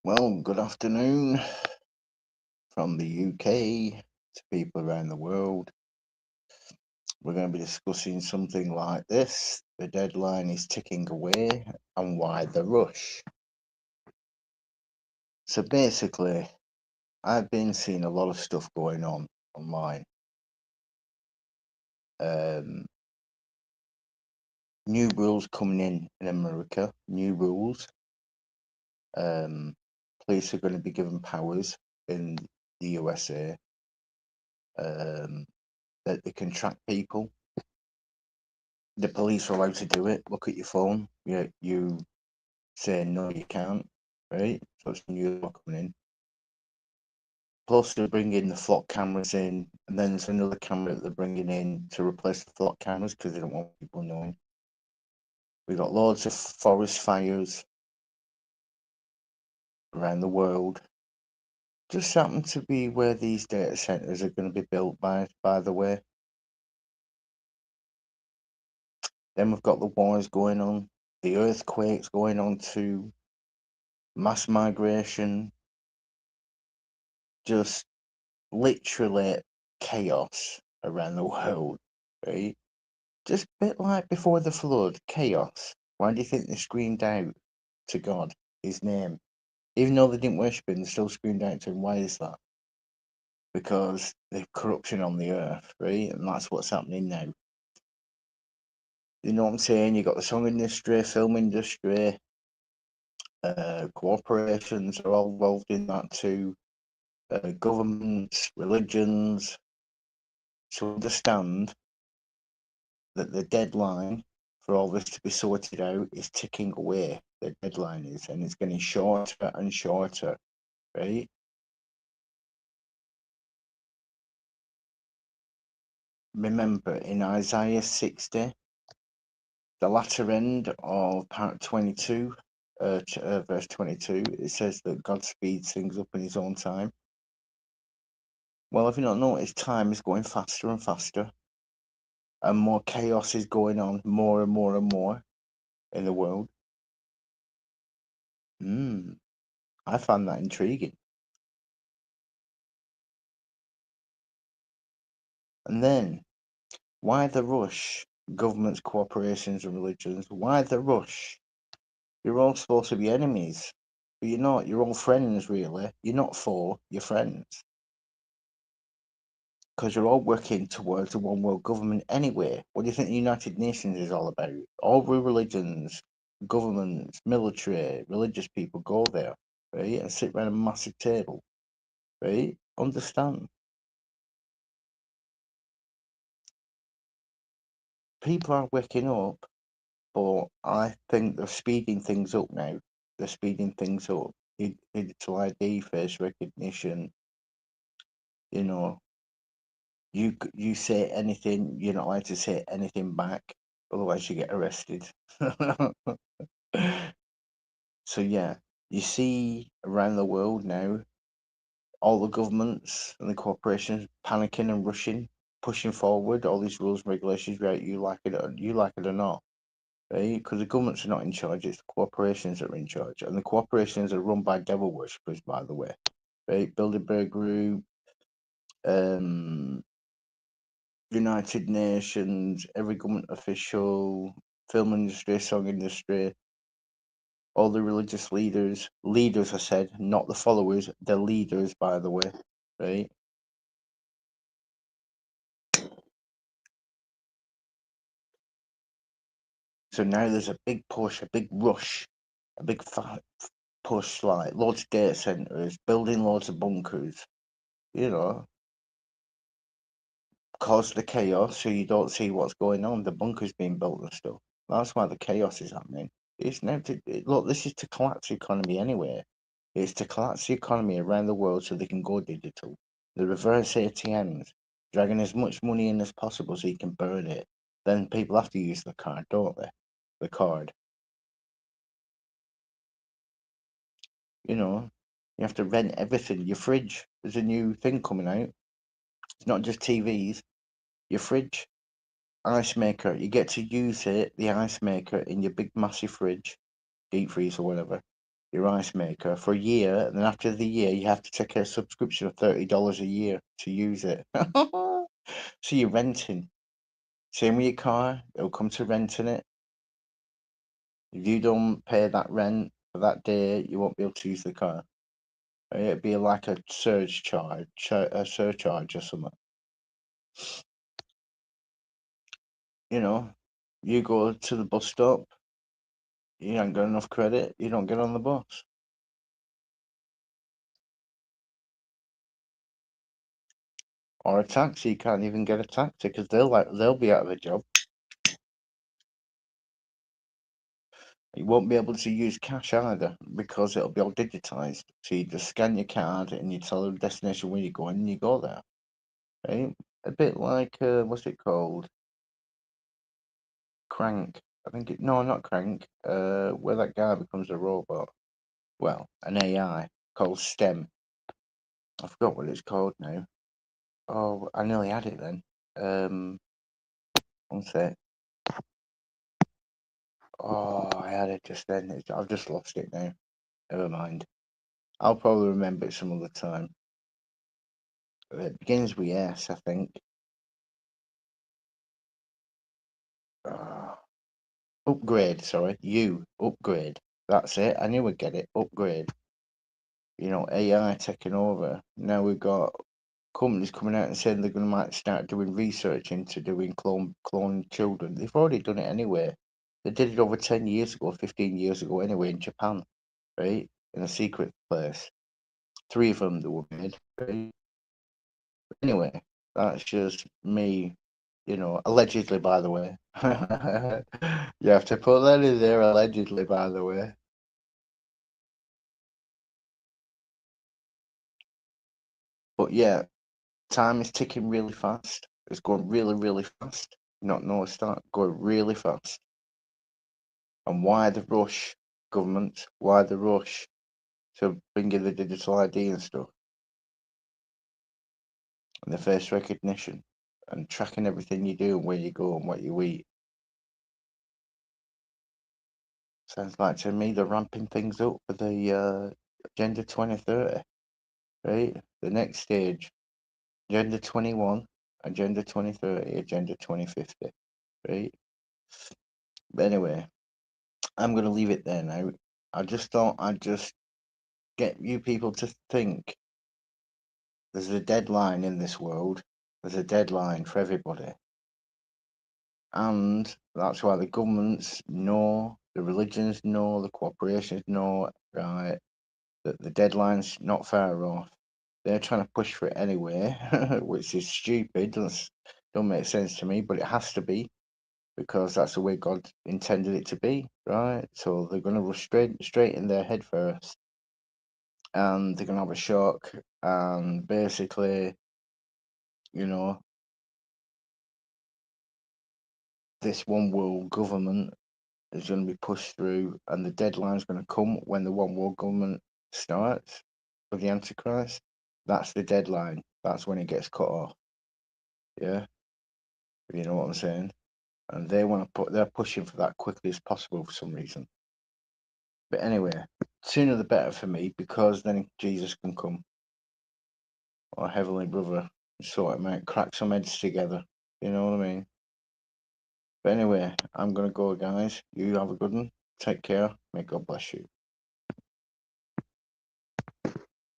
Well, good afternoon from the UK to people around the world. We're going to be discussing something like this. The deadline is ticking away, and why the rush? So basically, I've been seeing a lot of stuff going on online. Um, New rules coming in America, new rules. Police are going to be given powers in the USA that they can track people. The police are allowed to do it. Look at your phone. You say no, you can't, right? So it's new law coming in. Plus, they're bringing the flock cameras in, and then there's another camera that they're bringing in to replace the flock cameras because they don't want people knowing. We've got loads of forest fires around the world. Just happen to be where these data centers are going to be built by the way. Then we've got the wars going on, the earthquakes going on too, mass migration, just literally chaos around the world, right? Just a bit like before the flood, chaos. Why do you think they screamed out to God, his name? Even though they didn't worship him, they still screamed out to him. Why is that? Because there's corruption on the earth, right? And that's what's happening now. You know what I'm saying? You got the song industry, film industry, corporations are all involved in that too. Governments, religions. So understand that the deadline for all this to be sorted out is ticking away. The deadline is, and it's getting shorter and shorter, right? Remember, in Isaiah 60, the latter end of part 22, verse 22, it says that God speeds things up in his own time. Well, if you don't notice, time is going faster and faster, and more chaos is going on, more and more and more in the world. I find that intriguing. And then, why the rush? Governments, corporations, and religions. Why the rush? You're all supposed to be enemies, but you're not. You're all friends, really. You're not foe, you're friends. Because you're all working towards a one world government anyway. What do you think the United Nations is all about? All religions, governments, military, religious people go there, right? And sit around a massive table, right? Understand. People are waking up. But I think they're speeding things up now. They're speeding things up. Digital ID, face recognition. You know, you say anything, you're not allowed to say anything back, otherwise you get arrested. So yeah, you see around the world now, all the governments and the corporations panicking and rushing, pushing forward all these rules and regulations, right? You like it or not. Right? Because the governments are not in charge, it's the corporations that are in charge. And the corporations are run by devil worshippers, by the way. Right? Bilderberg Group, um, United Nations, every government official, film industry, song industry, all the religious leaders I said, not the followers, the leaders, by the way. Right? So now there's a big push, a big rush, a big push, like loads of data centers, building loads of bunkers, you know, cause the chaos so you don't see what's going on. The bunker's being built and stuff. That's why the chaos is happening. It's now look. This is to collapse the economy anyway. It's to collapse the economy around the world so they can go digital. The reverse ATMs, dragging as much money in as possible so you can burn it. Then people have to use the card, don't they? The card. You know, you have to rent everything. Your fridge. There's a new thing coming out. It's not just TVs. Your fridge. Ice maker. You get to use it, the ice maker, in your big massive fridge, deep freeze or whatever. your ice maker for a year, and then after the year, you have to take a subscription of $30 a year to use it. So you're renting. Same with your car, it'll come to renting it. If you don't pay that rent for that day, you won't be able to use the car. It'd be like a surcharge or something. You know, you go to the bus stop, you ain't got enough credit, you don't get on the bus. Or a taxi, you can't even get a taxi because they'll be out of a job. You won't be able to use cash either because it'll be all digitized. So you just scan your card and you tell the destination where you're going and you go there. Right? A bit like what's it called? Crank. I think no, not Crank. Where that guy becomes a robot. Well, an AI called STEM. I forgot what it's called now. Oh, I nearly had it then. One sec. Oh, I had it just then. I've just lost it now. Never mind. I'll probably remember it some other time. It begins with S, I think. Uh, upgrade, sorry. Upgrade. That's it. I knew we'd get it. Upgrade. AI taking over. Now we've got companies coming out and saying they're going to might start doing research into doing clone children. They've already done it anyway. They did it over 10 years ago, 15 years ago anyway in Japan, right? In a secret place. 3 of them that were made, right? Anyway, that's just me, allegedly, by the way. You have to put that in there, allegedly, by the way. But yeah, time is ticking really fast. It's going really, really fast. Not no start, going really fast. And why the rush, government? Why the rush to bring in the digital ID and stuff? And the face recognition and tracking everything you do and where you go and what you eat. Sounds like to me they're ramping things up for the Agenda 2030, right? The next stage, Agenda 21, Agenda 2030, Agenda 2050, right? But anyway, I'm going to leave it there now. I just thought I'd just get you people to think there's a deadline in this world. There's a deadline for everybody. And that's why the governments know, the religions know, the corporations know, right, that the deadline's not far off. They're trying to push for it anyway, which is stupid. Don't make sense to me, but it has to be because that's the way God intended it to be, right? So they're going to rush straight in their head first, and they're going to have a shock, and basically, you know, this one world government is going to be pushed through, and the deadline's going to come when the one world government starts for the Antichrist. That's the deadline. That's when it gets cut off. Yeah, if you know what I'm saying. And they want to they're pushing for that quickly as possible for some reason. But anyway, sooner the better for me because then Jesus can come, or Heavenly Brother, and sort him out, crack some heads together. You know what I mean? But anyway, I'm gonna go, guys. You have a good one. Take care. May God bless you.